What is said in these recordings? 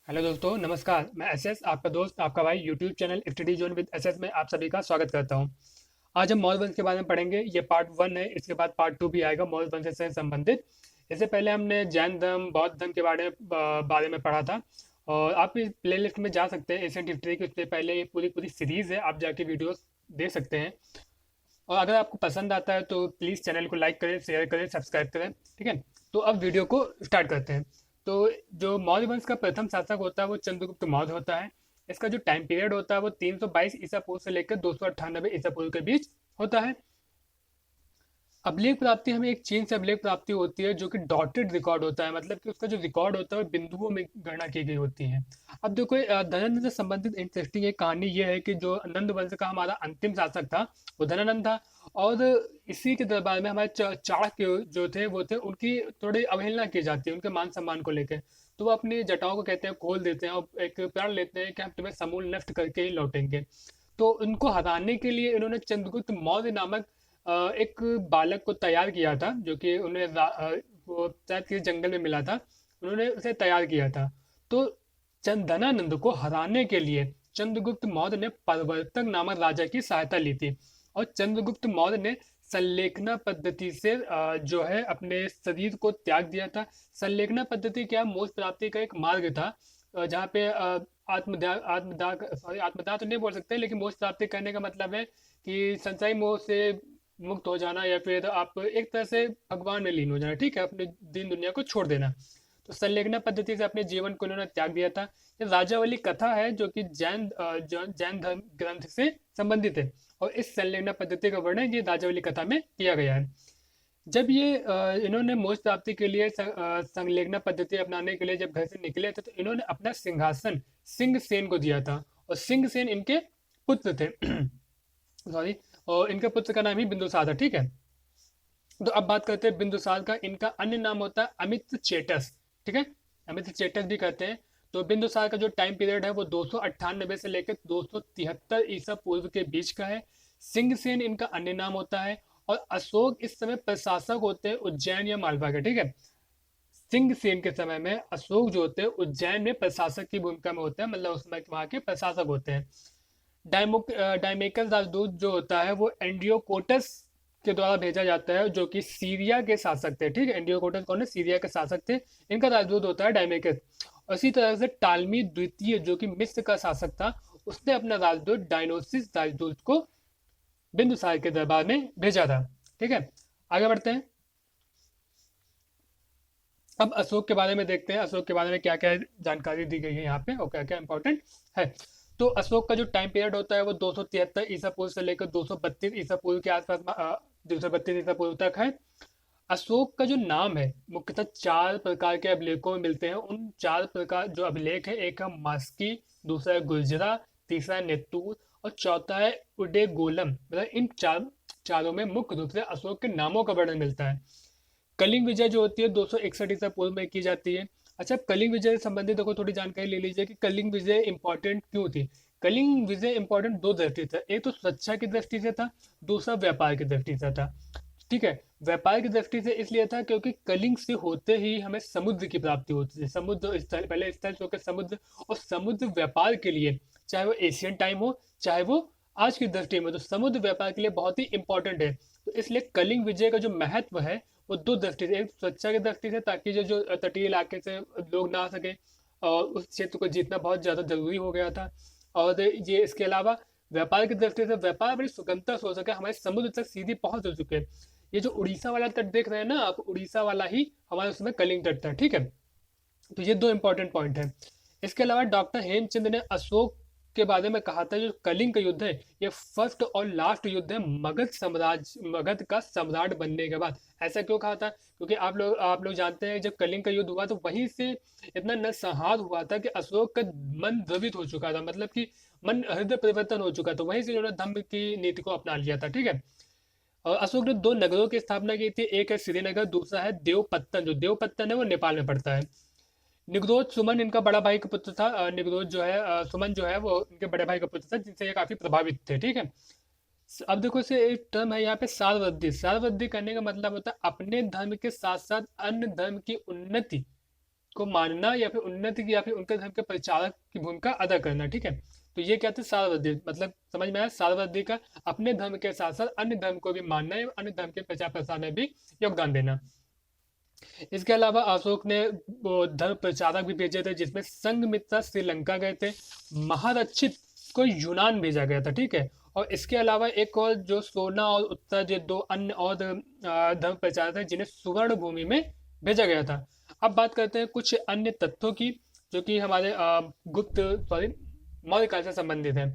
Hello दोस्तों, नमस्कार। मैं एसएस, आपका दोस्त, आपका भाई, YouTube channel study zone with SS में आप सभी का स्वागत करता हूं। आज हम मॉल वंश के बारे में पढ़ेंगे। ये पार्ट 1 है, इसके बाद पार्ट 2 भी आएगा मॉल वंश से संबंधित। इससे पहले हमने जैन धर्म, बौद्ध धर्म के बारे में पढ़ा था। और आप इस प्लेलिस्ट में जा सकते हैं, एशियन हिस्ट्री की। उससे पहले ये पूरी पूरी सीरीज है, आप जाके वीडियोस देख सकते हैं। और अगर आपको पसंद आता है तो प्लीज़ चैनल को लाइक करें, शेयर करें, सब्सक्राइब करें। ठीक है, तो अब वीडियो को स्टार्ट करते हैं। तो जो मौर्य वंश का प्रथम शासक होता है वो चंद्रगुप्त मौर्य होता है। इसका जो टाइम पीरियड होता है वो 322 ईसा पूर्व से लेकर 298 ईसा पूर्व के बीच होता है। अभिलेख प्राप्ति हमें एक चीन से अभिलेख प्राप्ति होती है जो कि डॉटेड रिकॉर्ड होता है, मतलब कि उसका जो रिकॉर्ड होता है वो बिंदुओं में गणना की गई होती है। अब देखो, धनानंद से संबंधित इंटरेस्टिंग एक कहानी ये है कि जो नंद वंश का हमारा अंतिम शासक था वो धनानंद था। और इसी के दरबार में हमारे चाणक्य जो थे वो थे, उनकी थोड़ी अवहेलना की जाती है उनके मान सम्मान को लेकर। तो वो अपनी जटाओं को कहते हैं, खोल देते हैं और एक प्रण लेते हैं कि हम तुम्हें समूल नष्ट करके ही लौटेंगे। तो उनको हराने के लिए इन्होंने चंद्रगुप्त मौर्य नामक एक बालक को तैयार किया था, जो कि उन्हें वो शायद किसी जंगल में मिला था। उन्होंने उसे तैयार किया था। तो चंदनानंद को हराने के लिए चंद्रगुप्त मौर्य ने प्रवर्तक नामक राजा की सहायता ली थी। और चंद्रगुप्त मौर्य ने संलेखना पद्धति से जो है अपने शरीर को त्याग दिया था। संलेखना पद्धति क्या, मोक्ष प्राप्ति का एक मार्ग था, जहाँ पे आत्मदाह तो नहीं बोल सकते, लेकिन मोक्ष प्राप्ति करने का मतलब है कि संसारी मोह से मुक्त हो जाना, या फिर आप एक तरह से भगवान में लीन हो जाना। ठीक है, अपने दिन दुनिया को छोड़ देना। तो संलेखना पद्धति से अपने जीवन को इन्होंने त्याग दिया था। ये राजावली कथा है जो कि जैन धर्म ग्रंथ से संबंधित है। और इस संलेखना पद्धति का वर्णन ये राजावली कथा में किया गया है। जब ये इन्होंने मोक्ष प्राप्ति के लिए संलेखना पद्धति अपनाने के लिए जब घर से निकले थे, तो इन्होंने अपना सिंहासन सिंह सेन को दिया था। और सिंह सेन इनके पुत्र थे। सॉरी। और इनके पुत्र का नाम ही बिंदुसार था। ठीक है, तो अब बात करते हैं बिंदुसार का। इनका अन्य नाम होता है अमित चेटस। ठीक है, अमित चेटस भी कहते हैं। तो बिंदुसार का जो टाइम पीरियड है वो 298 से लेकर 273 ईसा पूर्व के बीच का है। सिंहसेन इनका अन्य नाम होता है। और अशोक इस समय प्रशासक होते हैं उज्जैन या मालवा के। ठीक है, सिंहसेन के समय में अशोक जो होते हैं उज्जैन में प्रशासक की भूमिका में होते हैं, मतलब उस समय वहां के प्रशासक होते हैं। डायमेकस राजदूत जो होता है वो एंड्रियोकोटस के द्वारा भेजा जाता है, जो कि सीरिया के शासक थे। ठीक है, एंड्रियोकोटस कौन है, सीरिया के शासक थे। इनका राजदूत होता है डायमेकस। उसी तरह से टालमी द्वितीय जो कि मिस्र का शासक था, उसने अपना राजदूत डायनोसिस राजदूत को बिंदुसार के दरबार में भेजा था। ठीक है, आगे बढ़ते हैं। अब अशोक के बारे में देखते हैं, अशोक के बारे में क्या क्या जानकारी दी गई है यहाँ पे और क्या क्या इंपॉर्टेंट है। तो अशोक का जो टाइम पीरियड होता है वो 273 ईसा पूर्व से लेकर 232 ईसा पूर्व के आसपास 232 ईसा पूर्व तक है। अशोक का जो नाम है मुख्यतः चार प्रकार के अभिलेखों में मिलते हैं। उन चार प्रकार जो अभिलेख है, एक है मास्की, दूसरा है गुर्जरा, तीसरा है नेतूर और चौथा है उडेगोलम। मतलब इन चारों में मुख्य रूप से अशोक के नामों का वर्णन मिलता है। कलिंग विजय जो होती है 261 ईसा पूर्व में की जाती है। अच्छा, कलिंग विजय से संबंधित देखो थोड़ी जानकारी ले लीजिए कि कलिंग विजय इंपॉर्टेंट क्यों थी। कलिंग विजय इंपॉर्टेंट दो दृष्टि से, एक तो सुरक्षा की दृष्टि से था, दूसरा व्यापार की दृष्टि से था। ठीक है, व्यापार की दृष्टि से इसलिए था क्योंकि कलिंग से होते ही हमें समुद्र की प्राप्ति होती थी। समुद्र स्थल, पहले स्थल से होकर समुद्र, और समुद्र व्यापार के लिए, चाहे वो एशियन टाइम हो चाहे वो आज की दृष्टि में, तो समुद्र व्यापार के लिए बहुत ही इंपॉर्टेंट है। तो इसलिए कलिंग विजय का जो महत्व है वो दो दृष्टि से, एक सुरक्षा की दृष्टि से ताकि जो जो तटीय इलाके से लोग ना आ सके, और उस क्षेत्र को जीतना बहुत ज़्यादा जरूरी हो गया था। और ये इसके अलावा व्यापार की दृष्टि से, व्यापार बड़ी सुगमता से हो सके, हमारे समुद्र तक सीधी पहुंच हो चुके हैं। ये जो उड़ीसा वाला तट देख रहे हैं ना आप, उड़ीसा वाला ही हमारे उसमें कलिंग तट था। ठीक है, तो ये दो इंपॉर्टेंट पॉइंट है। इसके अलावा डॉक्टर हेमचंद ने अशोक के बारे में कहा था जो कलिंग का युद्ध है ये फर्स्ट और लास्ट युद्ध है मगध का सम्राट बनने के बाद। ऐसा क्यों कहा था, क्योंकि आप लोग जानते हैं जब कलिंग का युद्ध हुआ तो वहीं से इतना नरसंहार हुआ था कि अशोक का मन द्रवित हो चुका था, मतलब कि मन हृदय परिवर्तन हो चुका था। वहीं से उन्होंने धम्म की नीति को अपना लिया था। ठीक है, और अशोक ने दो नगरों की स्थापना की थी, एक है श्रीनगर, दूसरा है देवपत्तन। जो देवपत्तन है वो नेपाल में पड़ता है। निगरोध सुमन इनका बड़ा भाई का पुत्र था। निगरोध जो है, सुमन जो है वो इनके बड़े भाई का पुत्र था, जिनसे ये काफी प्रभावित थे। ठीक है, अब देखो इसे एक टर्म है यहाँ पे सारवृद्धि। सारवृद्धि करने का मतलब होता है अपने धर्म के साथ साथ अन्य धर्म की उन्नति को मानना या फिर उन्नति की या फिर उनके धर्म के प्रचारक की भूमिका अदा करना। ठीक है, तो ये क्या थे सारवज्ञ, मतलब समझ में आया, सारवज्ञ का अपने धर्म के साथ साथ अन्य धर्म को भी मानना है, अन्य धर्म के प्रचार प्रसार में भी योगदान देना। इसके अलावा अशोक ने वो धर्म प्रचारक भी भेजे थे, जिसमें संघमित्रा श्रीलंका गए थे, महारक्षित को यूनान भेजा गया था। ठीक है, और इसके अलावा एक और जो सोना और उत्तर, जो दो अन्य और धर्म प्रचारक थे जिन्हें सुवर्ण भूमि में भेजा गया था। अब बात करते हैं कुछ अन्य तथ्यों की जो कि हमारे गुप्त सॉरी मौर्य काल से संबंधित है।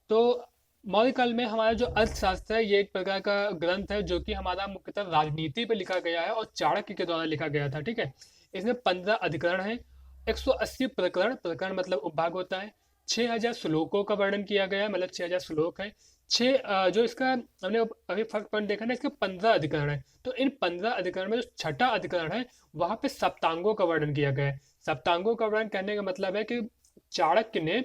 तो मौर्य काल में हमारा जो अर्थशास्त्र है ये एक प्रकार का ग्रंथ है जो कि हमारा मुख्यतः राजनीति पे लिखा गया है और चाणक्य के द्वारा लिखा गया था। ठीक है, इसमें 15 अधिकरण है, 180 प्रकरण, प्रकरण मतलब उपभाग होता है, 6000 श्लोकों का वर्णन किया गया है, मतलब 6000 श्लोक है। जो इसका हमने अभी फर्स्ट पॉइंट देखा ना, इसके 15 अधिकरण है। तो इन 15 अधिकरण में जो छठा अधिकरण है वहां पे सप्तांगों का वर्णन किया गया है। सप्तांगों का वर्णन करने का मतलब है कि चाणक्य ने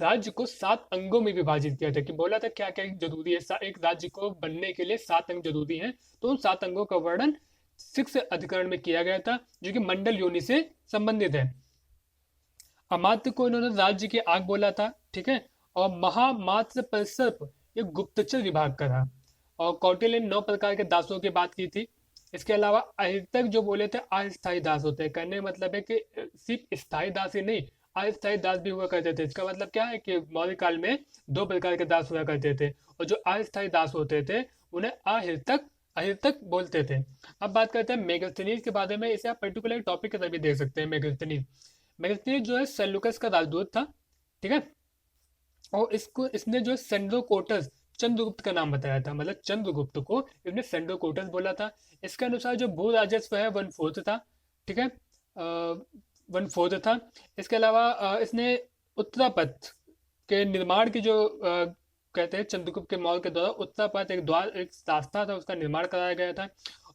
राज्य को 7 अंगों में विभाजित किया था, कि बोला था क्या क्या जरूरी है, एक राज्य को बनने के लिए 7 अंग जरूरी हैं। तो उन 7 अंगों का वर्णन 6 अधिकरण में किया गया था, जो कि मंडल योनि से संबंधित है। अमात्य को इन्होंने राज्य की आग बोला था। ठीक है, और महामात्र परिसर्प ये गुप्तचर विभाग का था। और कौटिल्य ने 9 प्रकार के दासों की बात की थी। इसके अलावा अहितक जो बोले थे अस्थायी दास होते हैं, कहने का मतलब है कि सिर्फ स्थायी दास ही नहीं, अस्थायी दास भी हुआ करते थे। इसका मतलब क्या है कि मौर्य काल में 2 प्रकार के दास हुआ करते थे, और जो अस्थायी दास होते थे उन्हें अहितक अहितक बोलते थे। अब बात करते हैं मेगास्थनीज के बारे में। इसे आप पर्टिकुलर टॉपिक के तरह भी देख सकते हैं। मेगास्थनीज मेगास्थनीज जो है सेल्यूकस का राजदूत था। ठीक है, और इसने जो है सेंड्रोकोटस चंद्रगुप्त का नाम बताया था, मतलब चंद्रगुप्त को इसने सेंड्रोकोटस बोला था। इसके अनुसार जो भू राजस्व है 1/4 था। ठीक है, 1/4 था। इसके अलावा इसने उत्तरापथ के निर्माण की जो कहते हैं चंद्रगुप्त के मौर्य के द्वारा उत्तरापथ एक रास्ता था उसका निर्माण कराया गया था,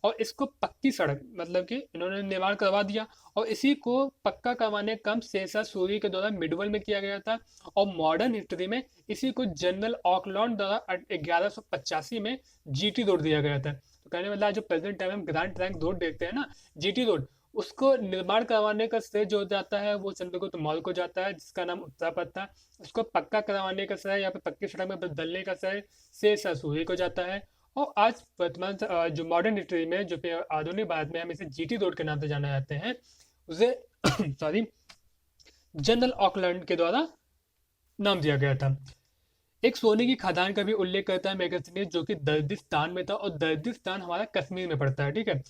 और इसको पक्की सड़क मतलब कि इन्होंने निर्माण करवा दिया। और इसी को पक्का करवाने का काम शेरशाह सूरी के द्वारा मिडवल में किया गया था। और मॉडर्न हिस्ट्री में इसी को जनरल ऑकलैंड द्वारा 1185 में जीटी रोड दिया गया था। तो कहने वाला जो प्रेजेंट टाइम में हम ग्रैंड ट्रैंक रोड देखते हैं ना, जीटी रोड, उसको निर्माण करवाने का श्रेय जो जाता है वो चंद्रगुप्त मौर्य को जाता है, जिसका नाम उत्तरापथ था। उसको पक्का करवाने का श्रेय या फिर पक्की सड़क में बदलने का श्रेय शेरशाह सूरी को जाता है। और आज वर्तमान जो मॉडर्न हिस्ट्री में जो आधुनिक भारत में हम इसे जीटी रोड के नाम से जाना जाते हैं, उसे सॉरी जनरल ऑकलैंड के द्वारा नाम दिया गया था। एक सोने की खदान का भी उल्लेख करता है मेगास्थनीज, जो कि दर्दिस्तान में था, और दर्दिस्तान हमारा कश्मीर में पड़ता है। ठीक है,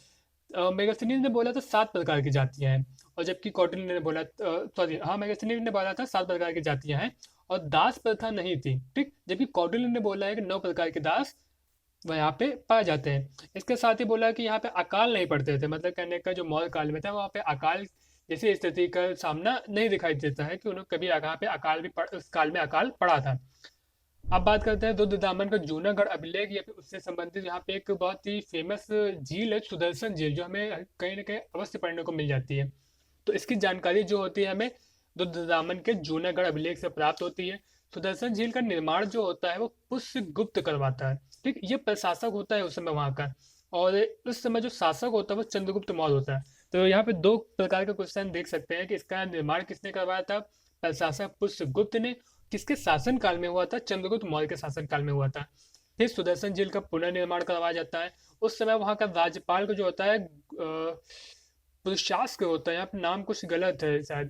मेगास्थनीज ने बोला था 7 प्रकार की जातियां हैं, और जबकि कौटिल्य ने बोला मेगास्थनीज ने बोला था 7 प्रकार की जातियां हैं और दास प्रथा नहीं थी। ठीक, जबकि कौटिल्य ने बोला है कि 9 प्रकार के दास वह यहाँ पे पाए जाते हैं। इसके साथ ही बोला कि यहाँ पे अकाल नहीं पड़ते थे, मतलब कहने का जो मौर्य काल में था वहाँ पे अकाल जैसी स्थिति का सामना नहीं दिखाई देता है कि उन्हें कभी यहाँ पे अकाल भी उस काल में अकाल पड़ा था। अब बात करते हैं रुद्रदामन का जूनागढ़ अभिलेख या फिर उससे संबंधित। यहाँ पे एक बहुत ही फेमस झील है सुदर्शन झील, जो हमें कहीं ना कहीं अवश्य पढ़ने को मिल जाती है। तो इसकी जानकारी जो होती है हमें रुद्रदामन के जूनागढ़ अभिलेख से प्राप्त होती है। सुदर्शन झील का निर्माण जो होता है वो पुष्यगुप्त करवाता है। ठीक, ये प्रशासक होता है उस समय वहाँ का, और उस समय जो शासक होता है वो चंद्रगुप्त मौर्य होता है। तो यहाँ पे 2 प्रकार के क्वेश्चन देख सकते हैं कि इसका निर्माण किसने करवाया था, प्रशासक पुष्यगुप्त ने। किसके शासन काल में हुआ था, चंद्रगुप्त मौर्य के शासन काल में हुआ था। फिर सुदर्शन झील का पुनर्निर्माण करवाया जाता है। उस समय वहाँ का राज्यपाल को जो होता है प्रशासक होता है, यहाँ पे नाम कुछ गलत है शायद,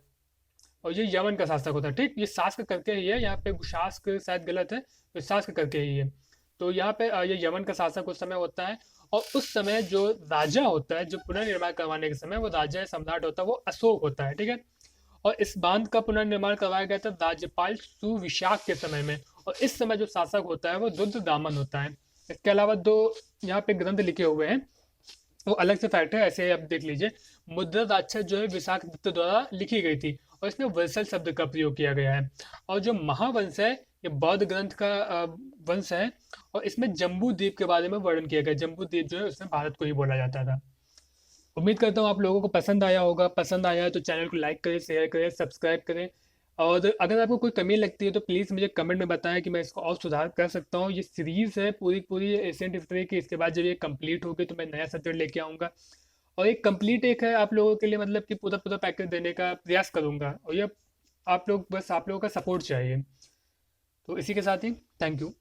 और ये यमन का शासक होता है। ठीक, ये शासक करके ही है, यहाँ पे शासक शायद गलत है, तो शासक करके ही है। तो यहाँ पे ये यमन का शासक उस समय होता है। और उस समय जो राजा होता है, जो पुनर्निर्माण करवाने के समय वो राजा सम्राट होता है, वो अशोक होता है। ठीक है, और इस बांध का पुनर्निर्माण करवाया गया था राज्यपाल सुविशाख के समय में, और इस समय जो शासक होता है वो रुद्रदामन होता है। इसके अलावा 2 यहाँ पे ग्रंथ लिखे हुए हैं, वो अलग से फैक्ट है, ऐसे आप देख लीजिए। मुद्रा राक्षस जो है विशाखदत्त द्वारा लिखी गई थी, और इसमें वर्सल शब्द का प्रयोग किया गया है। और जो महावंश है ये बौद्ध ग्रंथ का वंश है, और इसमें जम्बू द्वीप के बारे में वर्णन किया गया। जम्बू द्वीप जो है उसमें भारत को ही बोला जाता था। उम्मीद करता हूँ आप लोगों को पसंद आया होगा। पसंद आया है तो चैनल को लाइक करें, शेयर करें, सब्सक्राइब करें, और अगर आपको कोई कमी लगती है तो प्लीज़ मुझे कमेंट में बताएं कि मैं इसको और सुधार कर सकता हूँ। ये सीरीज़ है पूरी पूरी एशियन हिस्ट्री की, इसके बाद जब ये कंप्लीट होगी तो मैं नया सब्जेक्ट लेके आऊँगा। और एक कंप्लीट एक है आप लोगों के लिए, मतलब कि पूरा पूरा पैकेज देने का प्रयास करूंगा, और ये आप लोग बस, आप लोगों का सपोर्ट चाहिए। तो इसी के साथ ही थैंक यू।